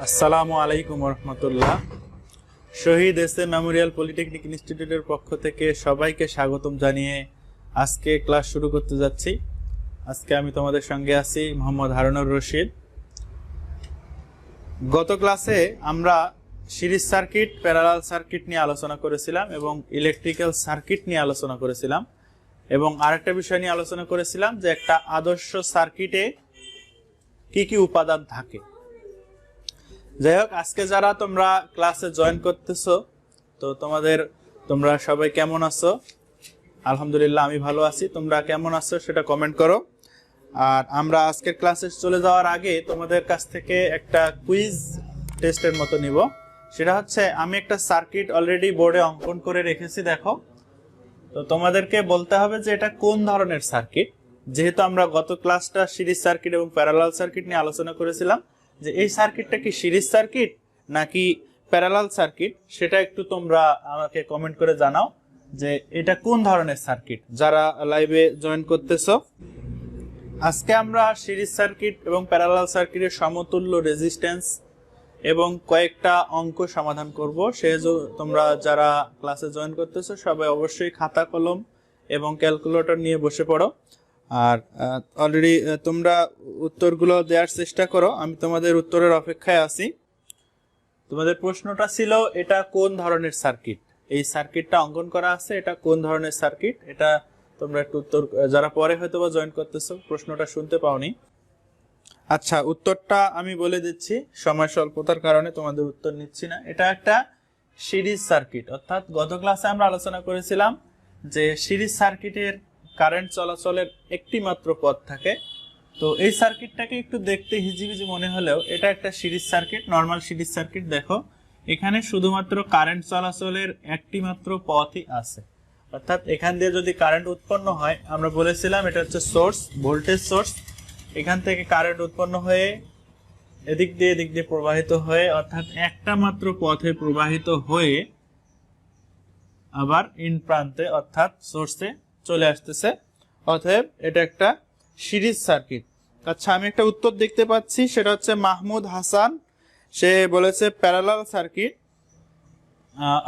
আসসালামু আলাইকুম রহমতুল্লাহ। শহীদ S A Memorial polytechnic ইনস্টিটিউটের পক্ষ থেকে সবাইকে স্বাগতম জানিয়ে আজকে ক্লাস শুরু করতে যাচ্ছি। আজকে আমি তোমাদের সঙ্গে আছি মোহাম্মদ হারুনুর রশিদ। গত ক্লাসে আমরা সিরিজ সার্কিট, প্যারালাল সার্কিট নিয়ে আলোচনা করেছিলাম এবং ইলেকট্রিক্যাল সার্কিট নিয়ে আলোচনা করেছিলাম এবং আরেকটা বিষয় নিয়ে আলোচনা করেছিলাম যে একটা আদর্শ সার্কিটে কি কি উপাদান থাকে। যাই হোক, আজকে যারা তোমরা ক্লাসে জয়েন করতেছো তো তোমরা সবাই কেমন আছো? আলহামদুলিল্লাহ আমি ভালো আছি। তোমরা কেমন আছো সেটা কমেন্ট করো। আর আমরা আজকের ক্লাসে চলে যাওয়ার আগে তোমাদের কাছ থেকে একটা কুইজ টেস্টের মতো নিব। সেটা হচ্ছে, আমি একটা সার্কিট অলরেডি বোর্ডে অঙ্কন করে রেখেছি, দেখো। তো তোমাদেরকে বলতে হবে যে এটা কোন ধরনের সার্কিট। যেহেতু আমরা গত ক্লাসটা সিরিজ সার্কিট এবং প্যারালাল সার্কিট নিয়ে আলোচনা করেছিলাম, যে এই সার্কিটটা কি সিরিজ সার্কিট নাকি প্যারালাল সার্কিট, সেটা একটু তোমরা আমাকে কমেন্ট করে জানাও যে এটা কোন ধরনের সার্কিট। যারা লাইভে জয়েন করতেছো, আজকে আমরা সিরিজ সার্কিট এবং প্যারালাল সার্কিটের সমতুল্য রেজিস্ট্যান্স এবং কয়েকটা অঙ্ক সমাধান করব। তোমরা যারা ক্লাসে জয়েন করতেছো সবাই অবশ্যই খাতা কলম এবং ক্যালকুলেটর নিয়ে বসে পড়ো। আর অলরেডি তোমরা উত্তরগুলো দেওয়ার চেষ্টা করো, আমি তোমাদের উত্তরের অপেক্ষায় আছি। তোমাদের প্রশ্নটা ছিল, এটা কোন ধরনের সার্কিট? এই সার্কিটটা অঙ্কন করা আছে, এটা কোন ধরনের সার্কিট? এটা তোমরা একটু উত্তর, যারা পরে হয়তো বা জয়েন করতেছো প্রশ্নটা শুনতে পাওনি। আচ্ছা, উত্তরটা আমি বলে দিচ্ছি, সময় স্বল্পতার কারণে তোমাদের উত্তর নিচ্ছি না। এটা একটা সিরিজ সার্কিট, অর্থাৎ গত ক্লাসে আমরা আলোচনা করেছিলাম যে সিরিজ সার্কিটের কারেন্ট চলাচলের একটি মাত্র পথ থাকে। তো এই সার্কিটটাকে একটু দেখতে হিজিবিজি মনে হলেও এটা একটা series circuit, normal series circuit. দেখো, এখানে শুধুমাত্র কারেন্ট চলাচলের একটি মাত্র পথই আছে, অর্থাৎ এখান দিয়ে যদি কারেন্ট উৎপন্ন হয়, আমরা বলেছিলাম এটা হচ্ছে সোর্স, ভোল্টেজ সোর্স। এখান থেকে কারেন্ট উৎপন্ন হয়ে এদিক দিয়ে প্রবাহিত হয়ে, অর্থাৎ একটা মাত্র পথে প্রবাহিত হয়ে আবার ইন প্রান্তে অর্থাৎ সোর্সে চলে আসতেছে। অতএব এটা একটা সিরিজ সার্কিট। আচ্ছা, আমি একটা উত্তর দেখতে পাচ্ছি, সেটা হচ্ছে মাহমুদ হাসান। সে বলেছে প্যারালাল সার্কিট।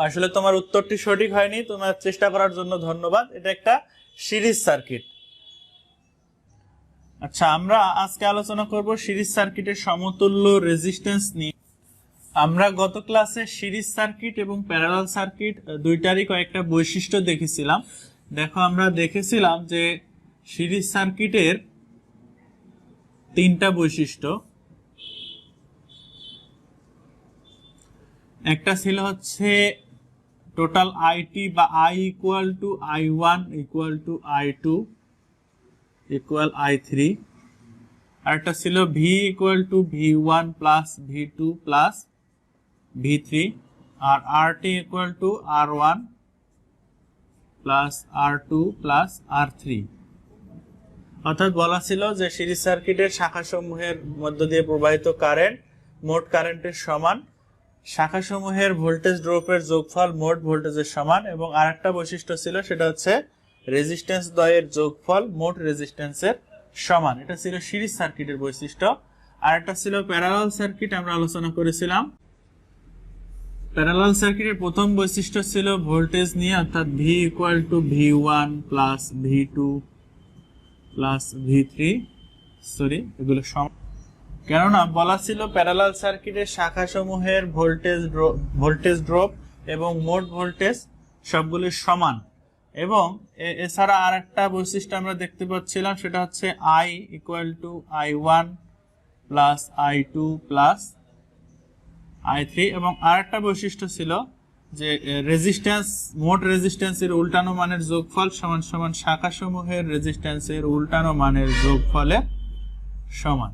আসলে তোমার উত্তরটি সঠিক হয়নি, তোমার চেষ্টা করার জন্য ধন্যবাদ। এটা একটা সিরিজ সার্কিট। আচ্ছা, আমরা আজকে আলোচনা করব সিরিজ সার্কিটের সমতুল্য রেজিস্ট্যান্স নিয়ে। আমরা গত ক্লাসে সিরিজ সার্কিট এবং প্যারালাল সার্কিট দুইটারই কয়েকটা বৈশিষ্ট্য দেখেছিলাম। দেখো, আমরা দেখেছিলাম যে সিরিজ সার্কিটের তিনটা বৈশিষ্ট্য। একটা ছিল হচ্ছে টোটাল আইটি বা I equal to I1 equal to I2 equal I3। আরেকটা ছিল V equal to V1 plus V2 plus V3, আর RT equal to R1 plus R2 plus R3। অর্থাৎ বলা ছিল যে সিরিজ সার্কিটের শাখাসমূহের মধ্য দিয়ে প্রবাহিত কারেন্ট মোট কারেন্টের সমান, শাখাসমূহের ভোল্টেজ ড্রপের যোগফল মোট ভোল্টেজের সমান, এবং আরেকটা বৈশিষ্ট্য ছিল সেটা হচ্ছে রেজিস্ট্যান্স দ্বয়ের যোগফল মোট রেজিস্ট্যান্সের সমান। এটা ছিল সিরিজ সার্কিটের বৈশিষ্ট্য। আরেকটা ছিল প্যারালাল সার্কিট, আমরা আলোচনা করেছিলাম। প্যারালাল সার্কিটের প্রথম বৈশিষ্ট্য ছিল ভোল্টেজ নিয়ে, অর্থাৎ V equal to V1 plus V2 plus V3, এগুলো সমান। কেননা বলা ছিল প্যারালাল সার্কিটের শাখাসমূহের ভোল্টেজ ড্রপ এবং মোট ভোল্টেজ সবগুলি সমান। এবং এছাড়া আর একটা বৈশিষ্ট্য আমরা দেখতে পাচ্ছিলাম, সেটা হচ্ছে I equal to I1 plus I2 plus I3। এবং আরেকটা বৈশিষ্ট্য ছিল যে রেজিস্ট্যান্স, মোট রেজিস্ট্যান্সের উল্টানো মানের যোগফল সমান সমান শাখাসমূহের রেজিস্ট্যান্সের উল্টানো মানের যোগফলের সমান।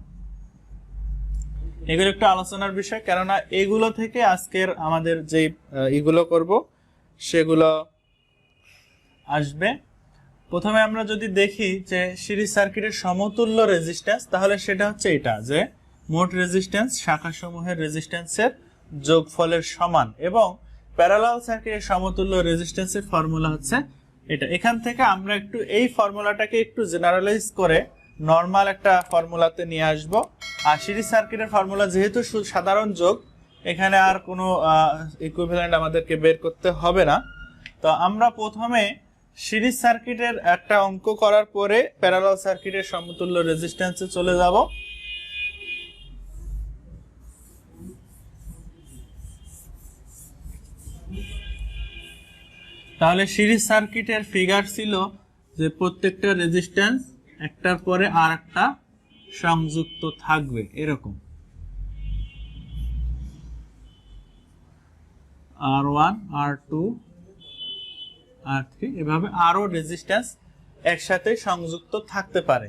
এগুলো একটু আলোচনার বিষয়, কেননা এগুলো থেকে আজকের আমাদের যে এগুলো করব সেগুলো আসবে। প্রথমে আমরা যদি দেখি যে সিরিজ সার্কিটের সমতুল্য রেজিস্ট্যান্স, তাহলে সেটা হচ্ছে এটা, যে মোট রেজিস্ট্যান্স শাখাসমূহের রেজিস্ট্যান্সের যোগফলের সমান। এবং প্যারালাল সার্কিটের সমতুল্য রেজিস্ট্যান্সের ফর্মুলা হচ্ছে এটা। এখান থেকে আমরা একটু এই ফর্মুলাটাকে একটু জেনারেলাইজ করে নর্মাল একটা ফর্মুলাতে নিয়ে আসব। আর সিরিজ সার্কিটের ফর্মুলা যেহেতু সাধারণ যোগ, এখানে আর কোনো ইকুইভ্যালেন্ট আমাদেরকে বের করতে হবে না। তো আমরা প্রথমে সিরিজ সার্কিটের একটা অঙ্ক করার পরে প্যারালাল সার্কিটের সমতুল্য রেজিস্ট্যান্সে চলে যাব। তাহলে সিরিজ সার্কিটের ফিগার ছিল যে প্রত্যেকটা রেজিস্ট্যান্স একটার পরে আর একটা সংযুক্ত থাকবে এরকম, R1 R2 R3 এভাবে আরো রেজিস্ট্যান্স একসাথে সংযুক্ত থাকতে পারে।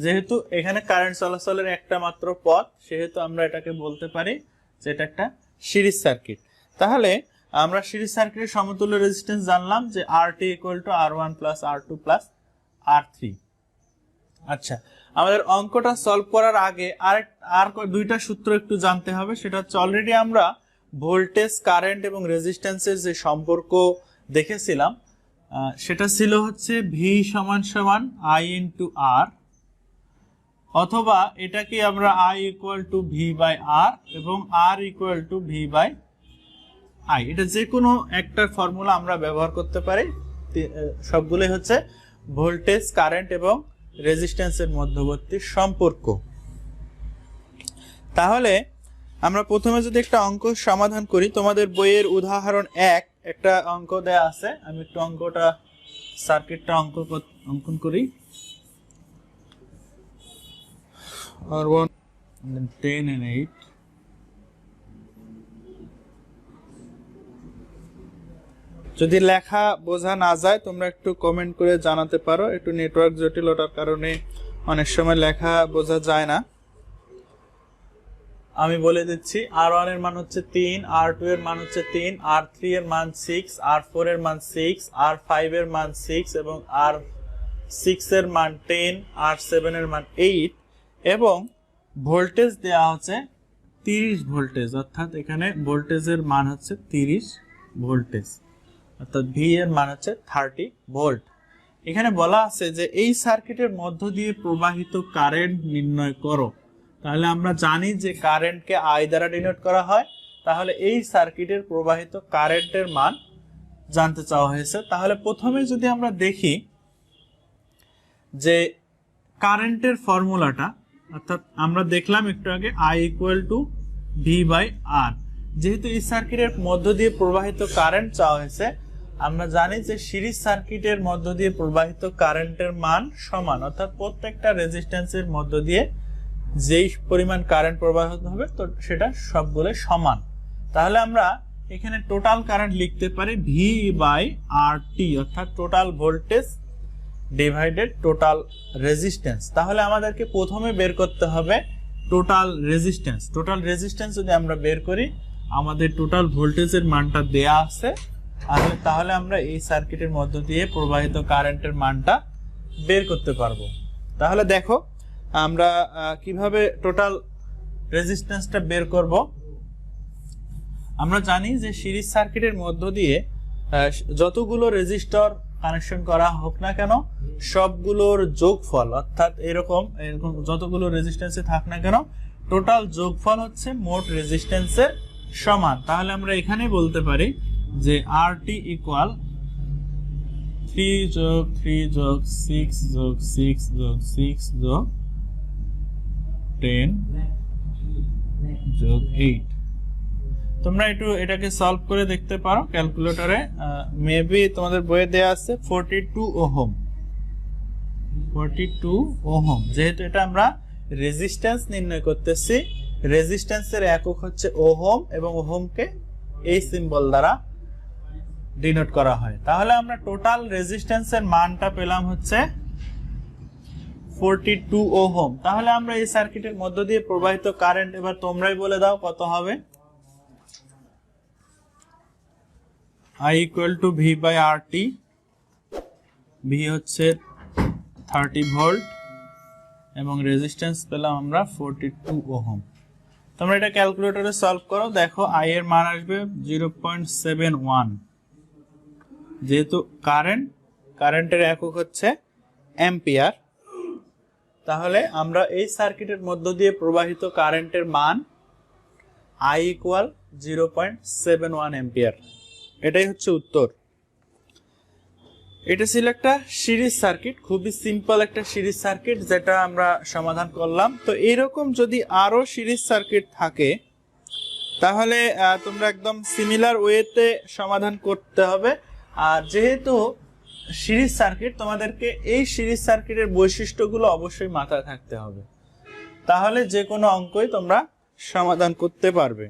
যেহেতু এখানে কারেন্ট চলাচলের একটা মাত্র পথ, সেহেতু আমরা এটাকে বলতে পারি যে এটা একটা সিরিজ সার্কিট। তাহলে আমরা সিরিজ সার্কিটের সমতুল্য রেজিস্ট্যান্স জানলাম যে RT = R1 + R2 + R3। আচ্ছা, আমাদের অঙ্কটা সলভ করার আগে আর দুইটা সূত্র একটু জানতে হবে। সেটা হচ্ছে অলরেডি আমরা ভোল্টেজ, কারেন্ট এবং রেজিস্ট্যান্সের যে সম্পর্ক দেখেছিলাম, সেটা ছিল হচ্ছে V = I × R, অথবা এটাকে আমরা I = V/R এবং R = V/I। এটা যে কোনো একটা ফর্মুলা আমরা ব্যবহার করতে পারি। সবগুলোই হচ্ছে ভোল্টেজ, কারেন্ট এবং রেজিস্ট্যান্সের মধ্যবর্তী সম্পর্ক। তাহলে আমরা প্রথমে যদি একটা অঙ্ক সমাধান করি, তোমাদের বইয়ের উদাহরণ 1 একটা অঙ্ক দেয়া আছে। আমি একটু সার্কিটটা অঙ্কন করি। R1 10 and 8। যদি লেখা বোঝা না যায় তোমরা একটু কমেন্ট করে জানাতে পারো। একটু নেটওয়ার্ক জটিলতার কারণে অনেক সময় লেখা বোঝা যায় না। আমি বলে দিচ্ছি, R1 এর মান হচ্ছে 3, R2 এর মান হচ্ছে 3, R3 এর মান 6, R4 এর মান 6, R5 এর মান 6 এবং R6 এর মান 10, R7 এর মান 8 এবং ভোল্টেজ দেয়া হচ্ছে 30 ভোল্টেজ, অর্থাৎ এখানে ভোল্টেজের মান হচ্ছে 30 ভোল্টেজ, অর্থাৎ V এর মান হচ্ছে 30 ভোল্ট। এখানে বলা আছে যে এই সার্কিটের মধ্য দিয়ে প্রবাহিত কারেন্ট নির্ণয় করো। তাহলে আমরা জানি যে কারেন্টকে I দ্বারা ডিনোট করা হয়। তাহলে এই সার্কিটের প্রবাহিত কারেন্টের মান জানতে চাওয়া হয়েছে। তাহলে প্রথমে যদি আমরা দেখি যে কারেন্টের ফর্মুলাটা, অর্থাৎ আমরা দেখলাম একটু আগে I = V/R। যেহেতু এই সার্কিটের মধ্য দিয়ে প্রবাহিত কারেন্ট চাওয়া হয়েছে, আমরা জানি যে সিরিজ সার্কিটের মধ্য দিয়ে প্রবাহিত কারেন্টের মান সমান, অর্থাৎ প্রত্যেকটা রেজিস্ট্যান্সের মধ্য দিয়ে যেই পরিমাণ কারেন্ট প্রবাহিত হবে তো সেটা সবগুলো সমান। তাহলে আমরা এখানে টোটাল কারেন্ট লিখতে পারি V/RT, অর্থাৎ total voltage divided total resistance. তাহলে আমাদেরকে প্রথমে বের করতে হবে টোটাল রেজিস্ট্যান্স। টোটাল রেজিস্ট্যান্স যদি আমরা বের করি, আমাদের টোটাল ভোল্টেজের মানটা দেয়া আছে। তাহলে আমরা এই সার্কিটের মধ্য দিয়ে প্রবাহিত কারেন্টের মানটা বের করতে পারবো। তাহলে দেখো আমরা কিভাবে টোটাল রেজিস্ট্যান্সটা বের করব। আমরা জানি যে সিরিজ সার্কিটের মধ্য দিয়ে যতগুলো রেজিস্টর কানেকশন করা হোক না কেন, সবগুলোর যোগফল, অর্থাৎ এরকম যতগুলো রেজিস্ট্যান্সে থাক না কেন, টোটাল যোগফল হচ্ছে মোট রেজিস্ট্যান্সের সমান। তাহলে আমরা এখানে বলতে পারি যে RT = 3 + 3 + 6 + 6 + 6 + 10 + 8। তোমরা একটু এটাকে সলভ করে দেখতে পারো ক্যালকুলেটরে। মেবি তোমাদের বইয়ে দেয়া আছে 42 ওহম। 42 ওহম। যেহেতু এটা আমরা রেজিস্ট্যান্স নির্ণয় করতেছি, রেজিস্ট্যান্সের একক হচ্ছে ওহম এবং ওহমকে এই সিম্বল দ্বারা ডিনোট করা হয়। তাহলে আমরা টোটাল রেজিস্ট্যান্সের মানটা পেলাম হচ্ছে 42 ওহম। তাহলে আমরা এই সার্কিটের মধ্য দিয়ে প্রবাহিত কারেন্ট এবার তোমরাই বলে দাও কত হবে। I = V/RT। V হচ্ছে 30 ভোল্ট এবং রেজিস্ট্যান্স পেলাম আমরা 42 ওহম। তোমরা এটা ক্যালকুলেটরে সলভ করো, দেখো I এর মান আসবে 0.71। যেহেতু কারেন্টের একক হচ্ছে অ্যাম্পিয়ার, তাহলে আমরা এই সার্কিটের মধ্য দিয়ে প্রবাহিত কারেন্টের মান I ইকুয়াল 0.71 অ্যাম্পিয়ার। এটাই হচ্ছে উত্তর। এটা ছিল একটা সিরিজ সার্কিট, খুবই সিম্পল একটা সিরিজ সার্কিট যেটা আমরা সমাধান করলাম। তো এইরকম যদি আরো সিরিজ সার্কিট থাকে তাহলে তোমরা একদম সিমিলার ওয়েতে সমাধান করতে হবে। আর যেহেতু সিরিজ সার্কিট, তোমাদেরকে এই সিরিজ সার্কিটের বৈশিষ্ট্যগুলো অবশ্যই মাথায় থাকতে হবে, তাহলে যে কোনো অঙ্কই তোমরা সমাধান করতে পারবে।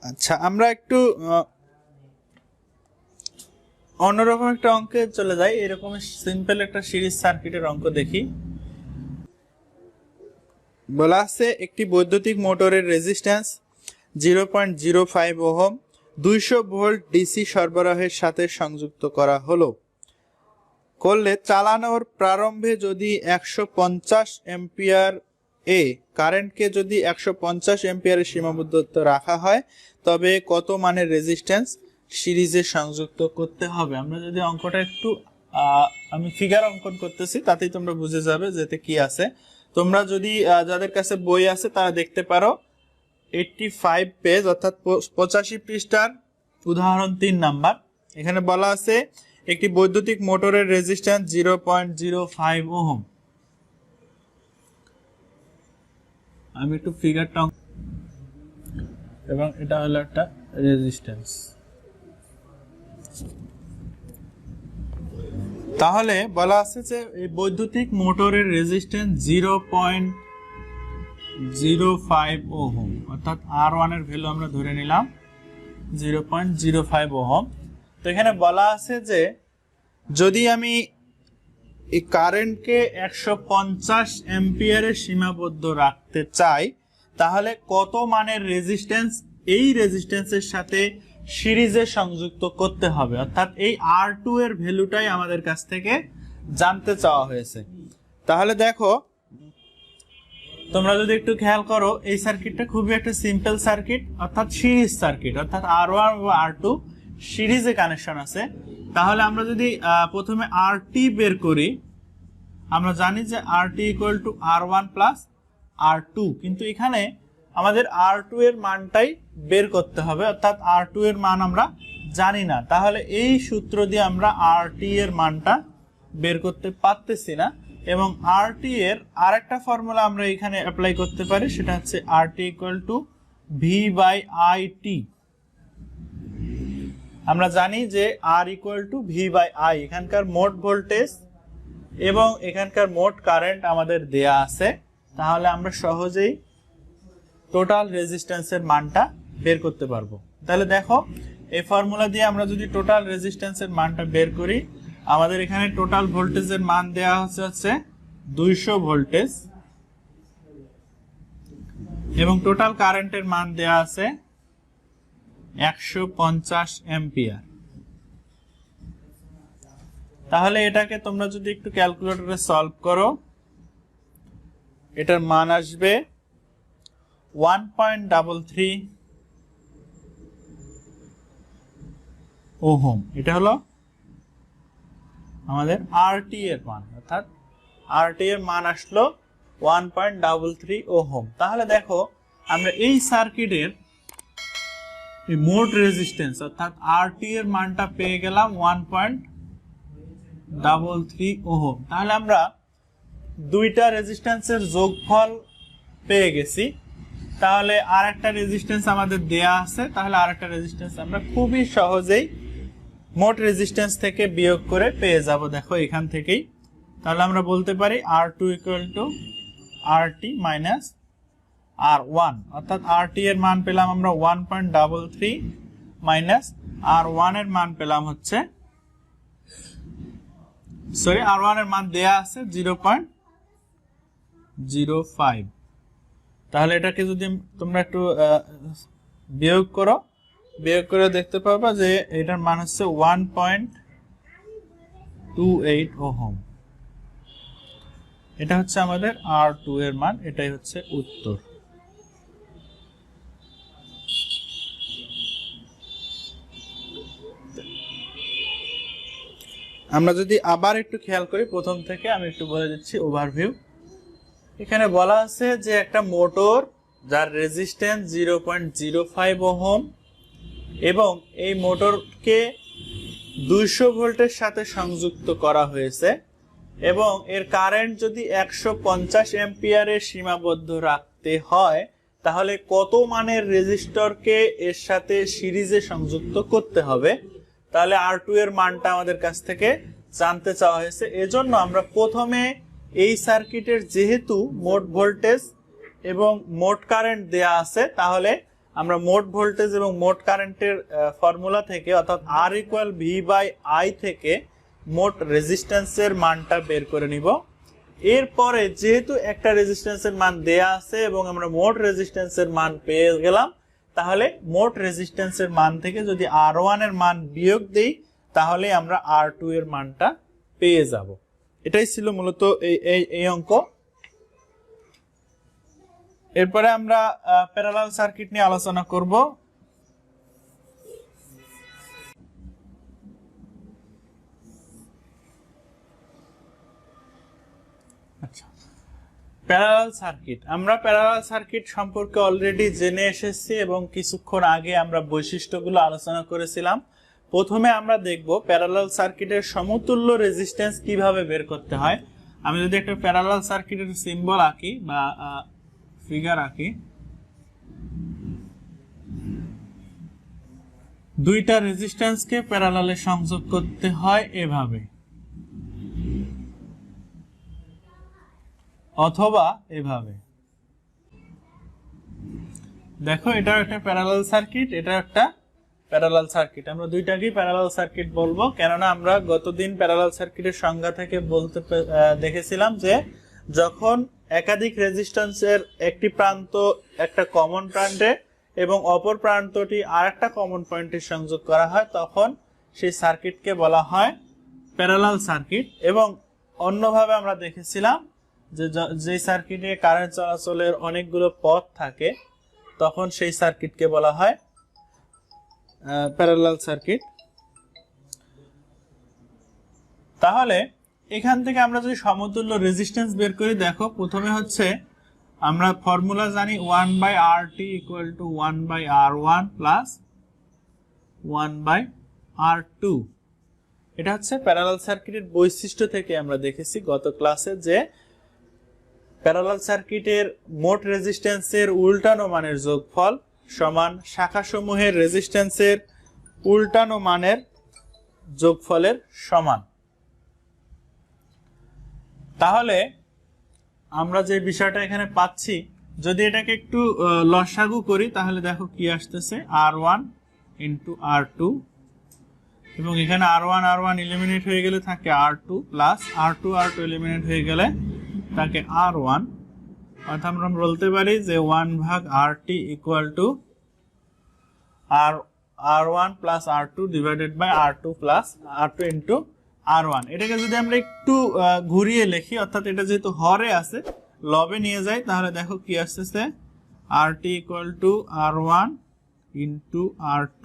আচ্ছা, আমরা একটু অন্যরকম একটা অঙ্কে চলে যাই। এরকম সিম্পল একটা সিরিজ সার্কিটের অঙ্ক দেখি। বলা আছে একটি বৈদ্যুতিক মোটরের রেজিস্ট্যান্স 0.05 ওহম 200 ভোল্ট ডিসি সরবরাহের সাথে সংযুক্ত করা হলো। করলে চালানোর প্রারম্ভে যদি 150 অ্যাম্পিয়ার কারেন্টকে যদি 150 অ্যাম্পিয়ারের সীমাবদ্ধ রাখা হয় তবে কত মানের রেজিস্ট্যান্স সিরিজে সংযুক্ত করতে হবে। আমরা যদি অঙ্কটা একটু আমি ফিগার অঙ্কন করতেছি, তাতেই তোমরা বুঝে যাবে যেতে কি আছে। তোমরা যদি যাদের কাছে বই আছে তারা দেখতে পারো 85 পেজ অর্থাৎ 85 পৃষ্ঠার উদাহরণ 3 নাম্বার। এখানে বলা আছে একটি বৈদ্যুতিক মোটরের রেজিস্ট্যান্স 0.05 ওহম। আমি একটু ফিগারটা, এবং এটা হলো একটা রেজিস্ট্যান্স। তাহলে বলা আছে যে এই বৈদ্যুতিক মোটরের রেজিস্ট্যান্স 0.05 ওহম, অর্থাৎ R1 এর ভ্যালু আমরা ধরে নিলাম 0.05 ওহম। তো এখানে বলা আছে যে যদি আমি এই কারেন্টকে 150 অ্যাম্পিয়ারে সীমাবদ্ধ রাখতে চাই তাহলে কত মানের রেজিস্ট্যান্স এই রেজিস্ট্যান্সের সাথে সিরিজে সংযুক্ত করতে হবে, অর্থাৎ এই R2 এর ভ্যালুটাই আমাদের কাছ থেকে জানতে চাওয়া হয়েছে। তাহলে দেখো, তোমরা যদি একটু খেয়াল করো, এই সার্কিটটা খুবই একটা সিম্পল সার্কিট, অর্থাৎ সিরিজ সার্কিট, অর্থাৎ R1 ও R2 সিরিজে কানেকশন আছে। তাহলে আমরা যদি প্রথমে RT বের করি, আমরা জানি যে RT equal to R1 plus R2, কিন্তু এখানে আমাদের R2 এর মানটাই বের করতে হবে, অর্থাৎ R2 এর মান আমরা জানি না। তাহলে এই সূত্র দিয়ে আমরা RT এর মানটা বের করতে পারতেছি না, এবং RT এর আরেকটা ফর্মুলা আমরা এখানে অ্যাপ্লাই করতে পারি, সেটা হচ্ছে RT ইকুয়াল টু V/IT। আমরা জানি যে R ইকুয়াল টু V/I, এখানকার মোট ভোল্টেজ এবং এখানকার মোট কারেন্ট আমাদের দেয়া আছে। তাহলে আমরা সহজেই টোটাল রেজিস্ট্যান্সের মানটা বের করতে পারবো। তাহলে দেখো, এই ফর্মুলা দিয়ে আমরা যদি টোটাল রেজিস্ট্যান্সের মানটা বের করি, আমাদের এখানে টোটাল ভোল্টেজের মান দেওয়া হচ্ছে 200 ভোল্টেজ, এবং টোটাল কারেন্টের মান দেওয়া আছে 150 অ্যাম্পিয়ার। তাহলে এটাকে তোমরা যদি একটু ক্যালকুলেটরে সলভ করো, এটার মান আসবে 1.33 ওহম। এটা হলো আমাদের RT এর মান, অর্থাৎ RT এর মান আসলো 1.33 ওহম। তাহলে দেখো, আমরা এই সার্কিটের মোট রেজিস্ট্যান্স অর্থাৎ RT এর মানটা পেয়ে গেলাম 1.33 ওহম। তাহলে আমরা দুইটা রেজিস্ট্যান্সের যোগফল পেয়ে গেছি। তাহলে আরেকটা রেজিস্ট্যান্স আমাদের দেয়া আছে, তাহলে আরেকটা রেজিস্ট্যান্স আমরা খুবই সহজেই মোট রেজিস্ট্যান্স থেকে বিয়োগ করে পেয়ে যাব। দেখো এখান থেকেই, তাহলে আমরা বলতে পারি R2 equal to RT minus R1, অর্থাৎ RT এর মান পেলাম আমরা 1.33 মাইনাস R1 এর মান পেলাম হচ্ছে, সরি, R1 এর মান দেয়া আছে 0.05। তাহলে এটাকে যদি তোমরা একটু বিয়োগ করে দেখতে পাবা যে এটার মান হচ্ছে 1.28 ওহম। এটা হচ্ছে আমাদের R2 এর মান, এটাই হচ্ছে উত্তর। আমরা যদি আবার একটু খেয়াল করি প্রথম থেকে, আমি একটু বলে দিচ্ছি ওভারভিউ। এখানে বলা আছে যে একটা মোটর যার রেজিস্ট্যান্স 0.05 ওহম এবং এই মোটরকে 200 ভোল্টের সাথে সংযুক্ত করা হয়েছে এবং এর কারেন্ট যদি 150 অ্যাম্পিয়ারে সীমাবদ্ধ রাখতে হয় তাহলে কত মানের রেজিস্টরকে এর সাথে সিরিজে সংযুক্ত করতে হবে, তাহলে R2 এর মানটা আমাদের কাছ থেকে জানতে চাওয়া হয়েছে। এজন্য আমরা প্রথমে এই সার্কিটের যেহেতু মোট ভোল্টেজ এবং মোট কারেন্ট দেয়া আছে, তাহলে আমরা মোট ভোল্টেজ এবং মোট কারেন্টের ফর্মুলা থেকে অর্থাৎ R = V/I থেকে মোট রেজিস্ট্যান্সের মানটা বের করে নিব। এরপরে যেহেতু একটা রেজিস্ট্যান্সের মান দেয়া আছে এবং আমরা মোট রেজিস্ট্যান্সের মান পেয়ে গেলাম, তাহলে মোট রেজিস্ট্যান্সের মান থেকে যদি R1 এর মান বিয়োগ দেই তাহলে আমরা R2 এর মানটা পেয়ে যাব। এটাই ছিল মূলত এই অঙ্ক। এরপরে আমরা প্যারালাল সার্কিট নিয়ে আলোচনা করব। আচ্ছা, প্যারালাল সার্কিট, আমরা প্যারালাল সার্কিট সম্পর্কে অলরেডি জেনে এসেছি এবং কিছুক্ষণ আগে আমরা বৈশিষ্ট্যগুলো আলোচনা করেছিলাম। প্রথমে আমরা দেখব প্যারালাল সার্কিটের সমতুল্য রেজিস্ট্যান্স কিভাবে বের করতে হয়। আমি যদি একটা প্যারালাল সার্কিটের সিম্বল আঁকি বা ফিগার আঁকি, দুইটা রেজিস্ট্যান্সকে প্যারালালে সংযোগ করতে হয় এভাবে অথবা এভাবে। দেখো এটা একটা প্যারালাল সার্কিট, এটা একটা প্যারালাল সার্কিট। আমরা দুইটাকেই প্যারালাল সার্কিট বলবো, কেননা আমরা গতদিন প্যারালাল সার্কিটের সংজ্ঞা থেকে বলতে দেখেছিলাম যে যখন একাধিক রেজিস্ট্যান্সের একটি প্রান্ত একটা কমন পয়েন্টে এবং অপর প্রান্তটি আরেকটা কমন পয়েন্টে সংযোগ করা হয় তখন সেই সার্কিটকে বলা হয় প্যারালাল সার্কিট। এবং অন্যভাবে আমরা দেখেছিলাম যে সার্কিটে কারেন্ট চলাচলের অনেকগুলো পথ থাকে তখন সেই সার্কিটকে বলা হয় প্যারালাল সার্কিট। তাহলে এখান থেকে আমরা যদি সমতুল্য রেজিস্ট্যান্স বের করি, দেখো প্রথমে হচ্ছে আমরা ফর্মুলা জানি 1/RT = 1/R1 + 1/R2। এটা হচ্ছে প্যারালাল সার্কিটের বৈশিষ্ট্য থেকে আমরা দেখেছি গত ক্লাসে যে প্যারালাল সার্কিটের মোট রেজিস্ট্যান্সের উল্টানো মানের যোগফল সমান শাখাসমূহের রেজিস্ট্যান্সের উল্টানো মানের যোগফলের সমান। তাহলে আমরা যে বিষয়টা এখানে পাচ্ছি, যদি এটাকে একটু লসাগু করি তাহলে দেখো কি আসতেছে, R1 × R2 এবং এখানে R1 এলিমিনেট হয়ে গেলে থাকে R2 প্লাস R2 এলিমিনেট হয়ে গেলে থাকে R1। অর্থাৎ আমরা বলতে পারি যে 1/RT = R1 + R2 / R2 + R2 × R1। এটাকে যদি আমরা একটু ঘুরিয়ে লিখি, অর্থাৎ এটা যেহেতু হরে আছে লবে নিয়ে যাই, তাহলে দেখো কি আসতেছে, RT = R1 × R2।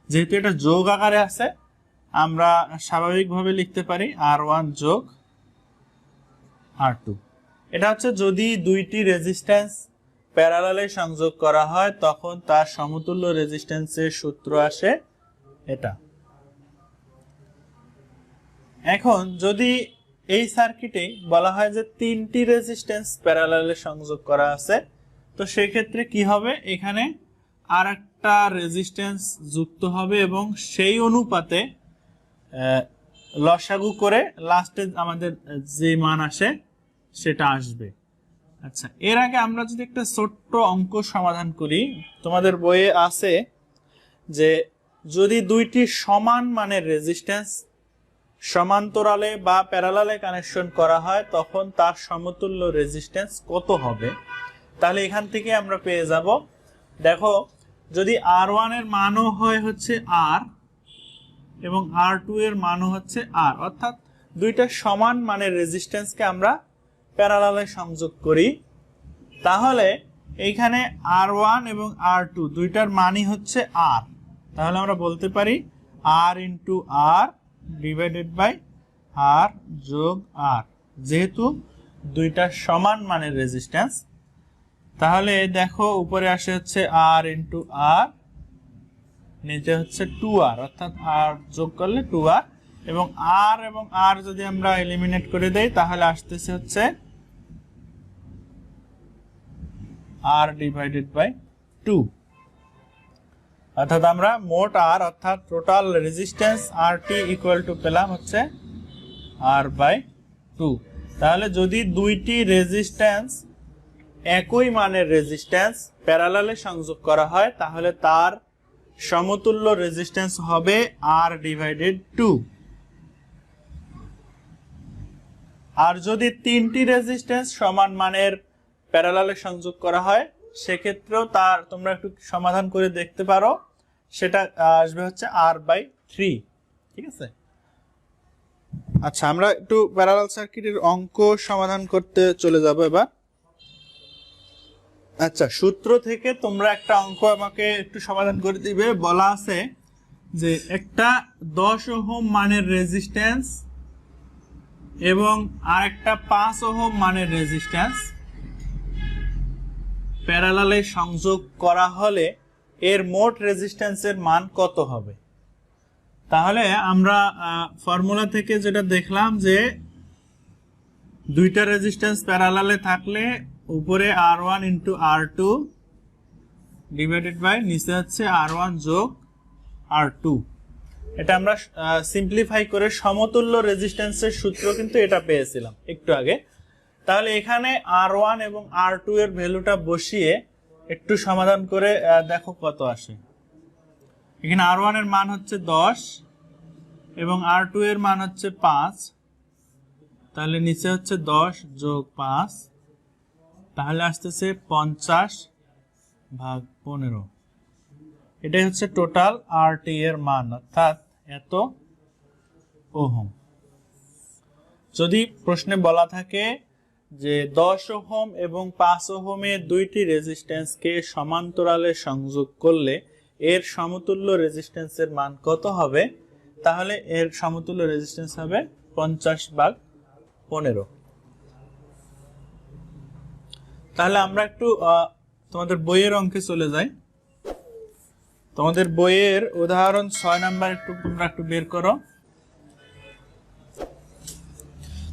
যেহেতু এটা যোগ আকারে আছে আমরা স্বাভাবিকভাবে লিখতে পারি R1 + R2। এটা হচ্ছে যদি দুইটি রেজিস্ট্যান্স প্যারালালে সংযোগ করা হয় তখন তার সমতুল্য রেজিস্ট্যান্সের সূত্র আসে এটা। এখন যদি এই সার্কিটে বলা হয় যে তিনটি রেজিস্ট্যান্স প্যারালালে সংযোগ করা আছে, তো সেই ক্ষেত্রে কি হবে, এখানে আরেকটা রেজিস্ট্যান্স যুক্ত হবে এবং সেই অনুপাতে লসাগু করে লাস্টে আমাদের যে মান আসে সেটা আসবে। আচ্ছা, এর আগে আমরা যদি একটা ছোট্ট অঙ্ক সমাধান করি, তোমাদের বইয়ে আছে যে যদি দুইটি সমান মানের রেজিস্ট্যান্স সমান্তরালে বা প্যারালালে কানেকশন করা হয় তখন তার সমতুল্য রেজিস্ট্যান্স কত হবে। তাহলে এখান থেকে আমরা পেয়ে যাব, দেখো যদি R1 এর মানও হয় হচ্ছে R এবং R2 এর মানও হচ্ছে R, অর্থাৎ দুইটা সমান মানের রেজিস্ট্যান্সকে আমরা প্যারালালে সংযোগ করি, তাহলে এইখানে R1 এবং R2 দুইটার মানই হচ্ছে R। তাহলে আমরা বলতে পারি R × R ডিভাইডেড বাই আর যোগ আর, যেহেতু দুইটা সমান মানের রেজিস্ট্যান্স। তাহলে দেখো উপরে আসে হচ্ছে আর ইন্টু আর, নিচে হচ্ছে 2r, অর্থাৎ আর যোগ করলে 2r, এবং আর যদি আমরা এলিমিনেট করে দেই তাহলে আসতেছে হচ্ছে r ডিভাইডেড বাই 2, অর্থাৎ আমরা মোট আর অর্থাৎ total resistance RT equal to পেলাম হচ্ছে r বাই 2। তাহলে যদি দুইটি রেজিস্ট্যান্স একই মানের রেজিস্ট্যান্স প্যারালালে সংযোগ করা হয় তাহলে তার সমতুল্য রেজিস্ট্যান্স হবে r ডিভাইডেড 2। আর যদি তিনটি রেজিস্ট্যান্স সমান মানের প্যারালালে সংযোগ করা হয় সেক্ষেত্রেও তার তোমরা একটু সমাধান করে দেখতে পারো, সেটা আসবে হচ্ছে r বাই 3। ঠিক আছে, আচ্ছা আমরা একটু প্যারালাল সার্কিটের অঙ্ক সমাধান করতে চলে যাব এবার। আচ্ছা, সূত্র থেকে তোমরা একটা অঙ্ক আমাকে একটু সমাধান করে দিবে। বলা আছে যে একটা 10 ওহম মানের রেজিস্ট্যান্স এবং আরেকটা 5 ওহম মানের রেজিস্ট্যান্স প্যারালালে সংযোগ করা হলে এর মোট রেজিস্ট্যান্সের মান কত হবে? তাহলে আমরা ফর্মুলা থেকে যেটা দেখলাম যে দুইটা রেজিস্ট্যান্স প্যারালালে থাকলে উপরে R1 into R2 divided by নিচে হচ্ছে R1 যোগ R2। এটা আমরা সিম্পলিফাই করে সমতুল্য রেজিস্ট্যান্সের সূত্র কিন্তু এটা পেয়েছিলাম একটু আগে। তাহলে এখানে R1 এবং R2 এর ভ্যালুটা বসিয়ে একটু সমাধান করে দেখো কত আসে। এখানে R1 এর মান হচ্ছে 10 এবং R2 এর মান হচ্ছে 5, তাহলে নিচে হচ্ছে 10 যোগ 5, তাহলে আসতেছে 50 ভাগ 15। এটাই হচ্ছে টোটাল RT এর মান, অর্থাৎ এত ওহম। যদি প্রশ্নে বলা থাকে যে 10 ওহম এবং 5 ওহমের দুইটি রেজিস্ট্যান্সকে সমান্তরালে সংযোগ করলে এর সমতুল্য রেজিস্ট্যান্সের মান কত হবে, তাহলে এর সমতুল্য রেজিস্ট্যান্স হবে 50 ভাগ 15। তাহলে আমরা একটু তোমাদের বইয়ের অঙ্কে চলে যাই। তোমাদের বইয়ের উদাহরণ 6 নাম্বার তোমরা একটু বের করো।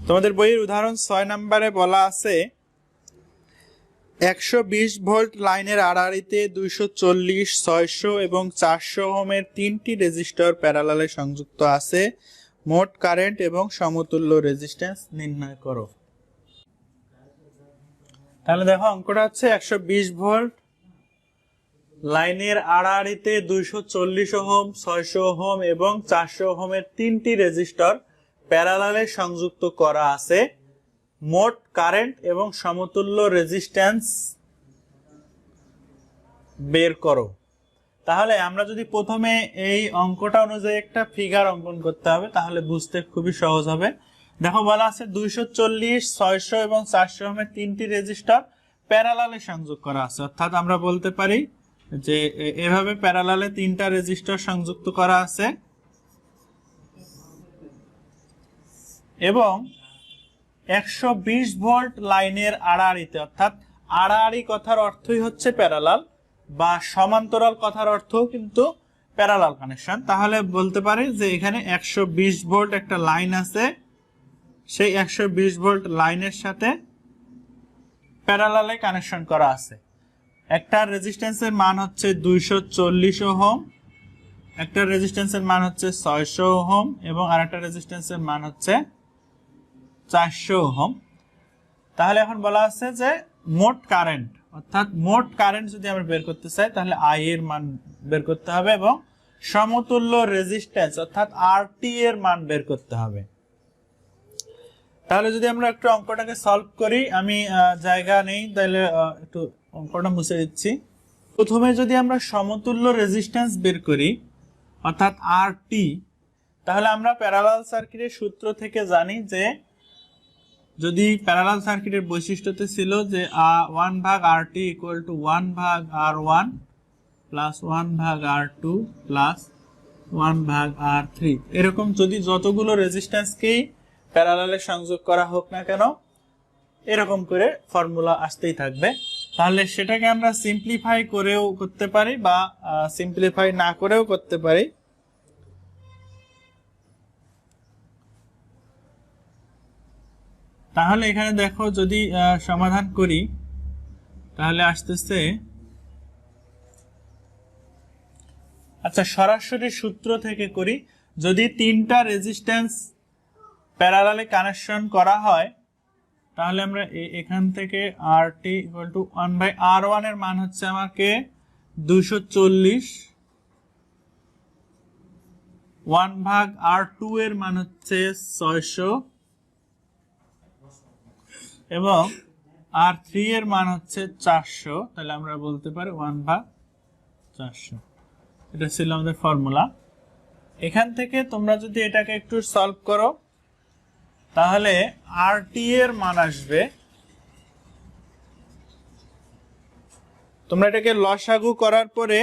তোমাদের বইয়ের উদাহরণ 6 নম্বরে বলা আছে 120 ভোল্ট লাইনের আড়াআড়িতে 240, 600 এবং 400 ওহমের তিনটি রেজিস্টর প্যারালালে সংযুক্ত আছে। মোট কারেন্ট এবং সমতুল্য রেজিস্ট্যান্স নির্ণয় করো। তাহলে দেখো অঙ্কটা হচ্ছে 120 ভোল্ট লাইনের আড়াআড়িতে 240 ওহম, 600 ওহম এবং 400 ওহমের তিনটি রেজিস্টর প্যারালালে সংযুক্ত করা আছে। মোট কারেন্ট এবং সমতুল্য রেজিস্ট্যান্স বের করো। তাহলে আমরা যদি প্রথমে এই অঙ্কটা অনুযায়ী একটা ফিগার অঙ্কন করতে হবে তাহলে বুঝতে খুবই সহজ হবে। দেখো বলা আছে 240, 600 এবং 400 ওহমের তিনটি রেজিস্টর প্যারালালে সংযোগ করা আছে, অর্থাৎ আমরা বলতে পারি যে এভাবে প্যারালালে তিনটা রেজিস্টর সংযুক্ত করা আছে এবং 120 ভোল্ট লাইনের আড়াআড়িতে, অর্থাৎ আড়াআড়ি কথার অর্থই হচ্ছে প্যারালাল বা সমান্তরাল কথার অর্থও কিন্তু প্যারালাল কানেকশন। তাহলে বলতে পারি যে এখানে 120 ভোল্ট একটা লাইন আছে, সেই 120 ভোল্ট লাইনের সাথে প্যারালালে কানেকশন করা আছে। একটা রেজিস্ট্যান্সের মান হচ্ছে 240 ওহম, একটা রেজিস্ট্যান্সের মান হচ্ছে 600 ওহম এবং আরেকটা রেজিস্ট্যান্সের মান হচ্ছে 400 ওহম। তাহলে এখন বলা আছে যে মোট কারেন্ট, অর্থাৎ মোট কারেন্ট যদি আমরা বের করতে চাই তাহলে I এর মান বের করতে হবে এবং সমতুল্য রেজিস্ট্যান্স অর্থাৎ RT এর মান বের করতে হবে। তাহলে যদি আমরা একটু অঙ্কটাকে সলভ করি, আমি জায়গা নেই তাহলে একটু অঙ্কটা মুছে দিচ্ছি। প্রথমে যদি আমরা সমতুল্য রেজিস্ট্যান্স বের করি অর্থাৎ RT, তাহলে আমরা প্যারালাল সার্কিটের সূত্র থেকে জানি যে যদি প্যারালাল সার্কিটের বৈশিষ্ট্যতে ছিল যে 1 ভাগ RT ইকুয়াল টু 1 ভাগ R1 প্লাস 1 ভাগ R2 প্লাস 1/R3 এরকম যদি যতগুলো রেজিস্ট্যান্সকেই প্যারালালে সংযোগ করা হোক না কেন এরকম করে ফর্মুলা আসতেই থাকবে। তাহলে সেটাকে আমরা সিম্পলিফাই করেও করতে পারি বা সিম্পলিফাই না করেও করতে পারি। তাহলে এখানে দেখো যদি সমাধান করি তাহলে আসতেছে, আচ্ছা সরাসরি সূত্র থেকে করি, যদি তিনটা রেজিস্ট্যান্স প্যারালালে কানেকশন করা হয় তাহলে আমরা এখান থেকে RT = 1/R1 এর মান হচ্ছে আমাকে 240, 1/R2 এর মান হচ্ছে 600 এবং R3 এর মান হচ্ছে 400। তাহলে আমরা বলতে পারি 1/400। এটা ছিল আমাদের ফর্মুলা। এখান থেকে তোমরা যদি এটাকে একটু সলভ করো তাহলে RT এর মান আসবে, তোমরা এটাকে লসাগু করার পরে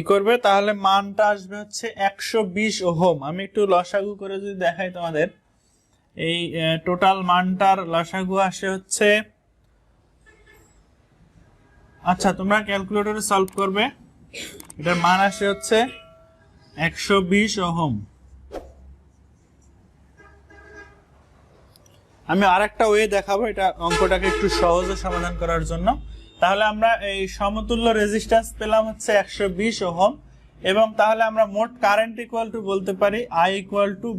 করবে তাহলে মানটা আসবে হচ্ছে 120 ওহম। আমি একটু লসাগু করে যদি দেখাই তোমাদের, এই টোটাল মানটার লসাগু আসে হচ্ছে, আচ্ছা তোমরা ক্যালকুলেটরে সলভ করবে, এটার মান আসে হচ্ছে 120 ওহম। আমি আরেকটা ওয়ে দেখাবো এটা অঙ্কটাকে একটু সহজে সমাধান করার জন্য। তাহলে আমরা এই সমতুল্য রেজিস্ট্যান্স পেলাম হচ্ছে 120 ওহম এবং তাহলে আমরা মোট কারেন্ট ইকুয়াল টু বলতে পারি I =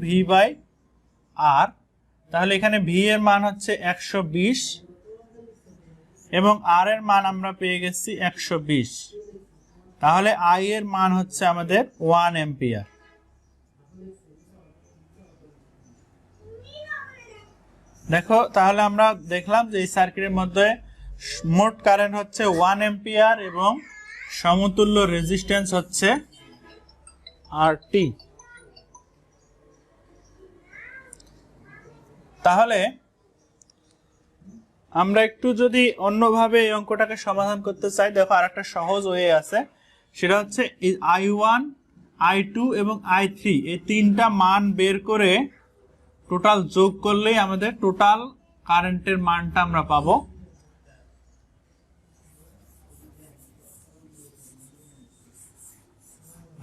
V/R। তাহলে এখানে V এর মান হচ্ছে 120 এবং R এর মান আমরা পেয়ে গেছি 120। তাহলে I এর মান হচ্ছে আমাদের 1 অ্যাম্পিয়ার। দেখো তাহলে আমরা দেখলাম যে এই সার্কিটের মধ্যে মোট কারেন্ট হচ্ছে 1 অ্যাম্পিয়ার এবং সমতুল্য রেজিস্ট্যান্স হচ্ছে RT। তাহলে আমরা একটু যদি অন্যভাবে এই অঙ্কটাকে সমাধান করতে চাই, দেখো আরেকটা সহজ ওয়ে আছে, সেটা হচ্ছে I1, I2 এবং I3 এই তিনটা মান বের করে টোটাল যোগ করলেই আমাদের টোটাল কারেন্টের মানটা আমরা পাবো।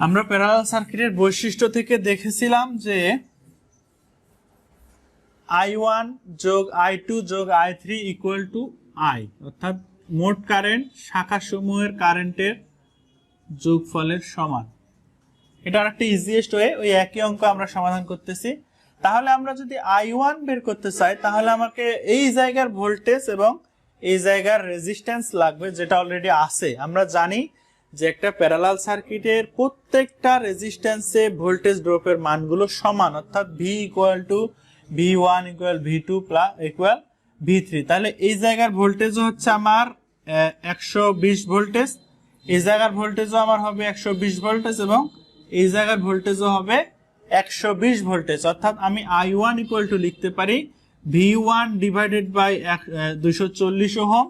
আমরা প্যারালাল সার্কিটের বৈশিষ্ট্য থেকে দেখেছিলাম যে I1 যোগ I2 যোগ I3 = I, অর্থাৎ মোট কারেন্ট শাখা সমূহের কারেন্টের যোগফলের সমান। এটা আরেকটা ইজিয়েস্ট ওয়ে, ওই একই অঙ্ক আমরা সমাধান করতেছি। তাহলে আমরা যদি I1 বের করতে চাই তাহলে আমাকে এই জায়গার ভোল্টেজ এবং এই জায়গার রেজিস্ট্যান্স লাগবে, যেটা অলরেডি আছে। আমরা জানি যে একটা প্যারালাল সার্কিটের প্রত্যেকটা রেজিস্ট্যান্সে ভোল্টেজ ড্রপের মানগুলো সমান, অর্থাৎ V = V1 = V2 = V3। তাহলে এই জায়গার ভোল্টেজও হচ্ছে আমার 120 ভোল্টেজ, এই জায়গার ভোল্টেজও আমার হবে 120 ভোল্টেজ এবং এই জায়গার ভোল্টেজও হবে 120 ভোল্টেজ। অর্থাৎ আমি I1 = লিখতে পারি V1 / 240 ওহম,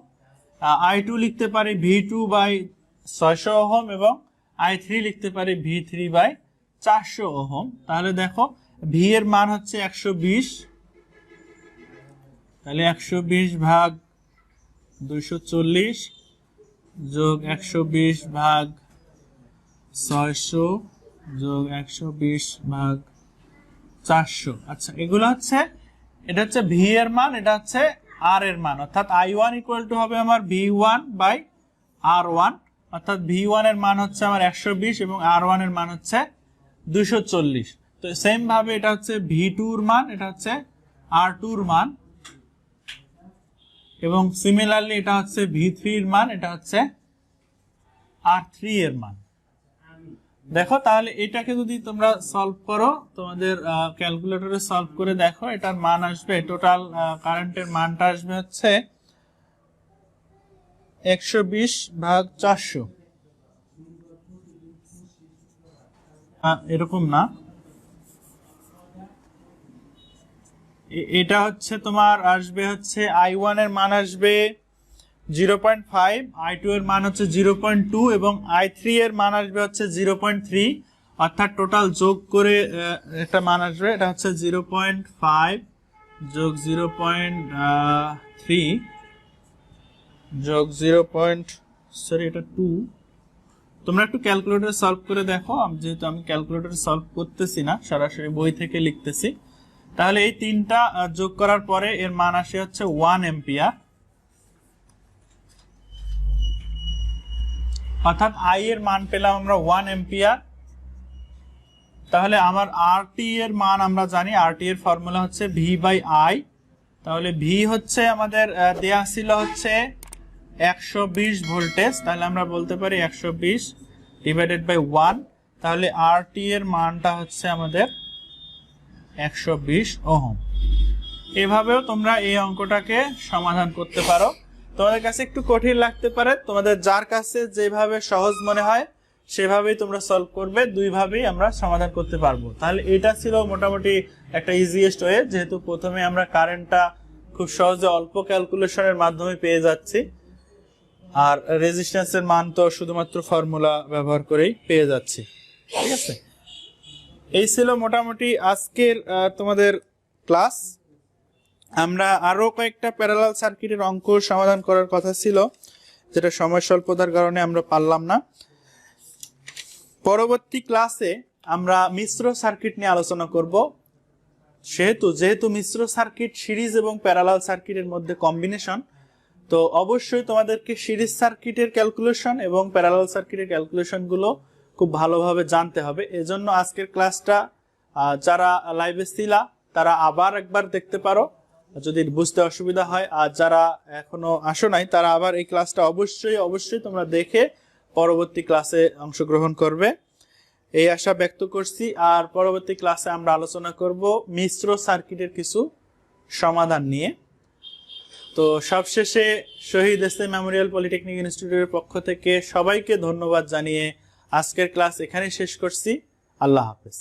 I2 লিখতে পারি V2/600 ওহম এবং I3 লিখতে পারি V3/400 ওহম। তাহলে দেখো V এর মান হচ্ছে 120, তাহলে 120/240 যোগ 120/600 যোগ 120/400। আচ্ছা এগুলো হচ্ছে, এটা হচ্ছে V এর মান, এটা হচ্ছে R এর মান। অর্থাৎ I1 = হবে আমার V1/R1, অর্থাৎ V1 এর মান হচ্ছে আমার 120 এবং R1 এর মান হচ্ছে 240। তো সেম ভাবে এটা হচ্ছে V2 এর মান, এটা হচ্ছে R2 এর মান এবং সিমিলারলি এটা হচ্ছে V3 এর মান, এটা হচ্ছে R3 এর মান। দেখো তাহলে এটাকে যদি তোমরা সলভ করো, তোমাদের ক্যালকুলেটরে সলভ করে দেখো, এটার মান আসবে, টোটাল কারেন্টের মানটা আসবে হচ্ছে 120/400। এরকম না, এটা হচ্ছে তোমার আসবে হচ্ছে I1 এর মান আসবে 0.5, I2 এর মান হচ্ছে 0.2 এবং I3 এর মান আসবে হচ্ছে 0.3, অর্থাৎ টোটাল যোগ করে একটা মান আসবে, এটা হচ্ছে 0.5 যোগ 0.3 যোগ 0. এটা 2। তোমরা একটু ক্যালকুলেটরে সলভ করে দেখো, যেহেতু আমি ক্যালকুলেটরে সলভ করতেছি না, সরাসরি বই থেকে লিখতেছি। তাহলে এই তিনটা যোগ করার পরে এর মান আসে হচ্ছে 1 এম্পিয়ার, অর্থাৎ আই এর মান পেলাম আমরা 1 এম্পিয়ার। তাহলে আমার আরটি এর মান আমরা জানি, আরটি এর ফর্মুলা হচ্ছে ভি বাই আই। তাহলে ভি হচ্ছে আমাদের দেয়া ছিল হচ্ছে 120 ভোল্টেজ, তাহলে আমরা বলতে পারি 120 ডিভাইডেড বাই 1। তাহলে আরটি এর মানটা হচ্ছে আমাদের 120 ওহম। এভাবেও তোমরা এই অঙ্কটাকে সমাধান করতে পারো। তোমাদের কাছে একটু কঠিন লাগতে পারে, তোমাদের যার কাছে যেভাবে সহজ মনে হয় সেভাবেই তোমরা সলভ করবে, দুইভাবেই আমরা সমাধান করতে পারবো। তাহলে এটা ছিল মোটামুটি একটা ইজিয়েস্ট ওয়ে, যেহেতু প্রথমে আমরা কারেন্টটা খুব সহজে অল্প ক্যালকুলেশনের মাধ্যমে পেয়ে যাচ্ছি, আর রেজিস্ট্যান্সের মান তো শুধুমাত্র ফর্মুলা ব্যবহার করেই পেয়ে যাচ্ছি। ঠিক আছে, এই ছিল মোটামুটি আজকের তোমাদের ক্লাস। আমরা আরো কয়েকটা প্যারালাল সার্কিটের অঙ্ক সমাধান করার কথা ছিল, যেটা সময় স্বল্পতার কারণে আমরা পারলাম না। পরবর্তী ক্লাসে আমরা মিশ্র সার্কিট নিয়ে আলোচনা করব। যেহেতু মিশ্র সার্কিট সিরিজ এবং প্যারালাল সার্কিটের মধ্যে কম্বিনেশন, তো অবশ্যই তোমাদেরকে সিরিজ সার্কিটের ক্যালকুলেশন এবং প্যারালাল সার্কিটের ক্যালকুলেশনগুলো খুব ভালোভাবে জানতে হবে। এজন্য আজকের ক্লাসটা যারা লাইভে ছিলা তারা আবার একবার দেখতে পারো যদি বুঝতে অসুবিধা হয়, আর যারা এখনো আসো নাই তারা আবার এই ক্লাসটা অবশ্যই তোমরা দেখে পরবর্তী ক্লাসে অংশগ্রহণ করবে, এই আশা ব্যক্ত করছি। আর পরবর্তী ক্লাসে আমরা আলোচনা করব মিশ্র সার্কিটের কিছু সমাধান নিয়ে। তো সবশেষে শহীদ এসএম মেমোরিয়াল পলিটেকনিক ইনস্টিটিউটের পক্ষ থেকে সবাইকে ধন্যবাদ জানিয়ে আজকের ক্লাস এখানেই শেষ করছি। আল্লাহ হাফেজ।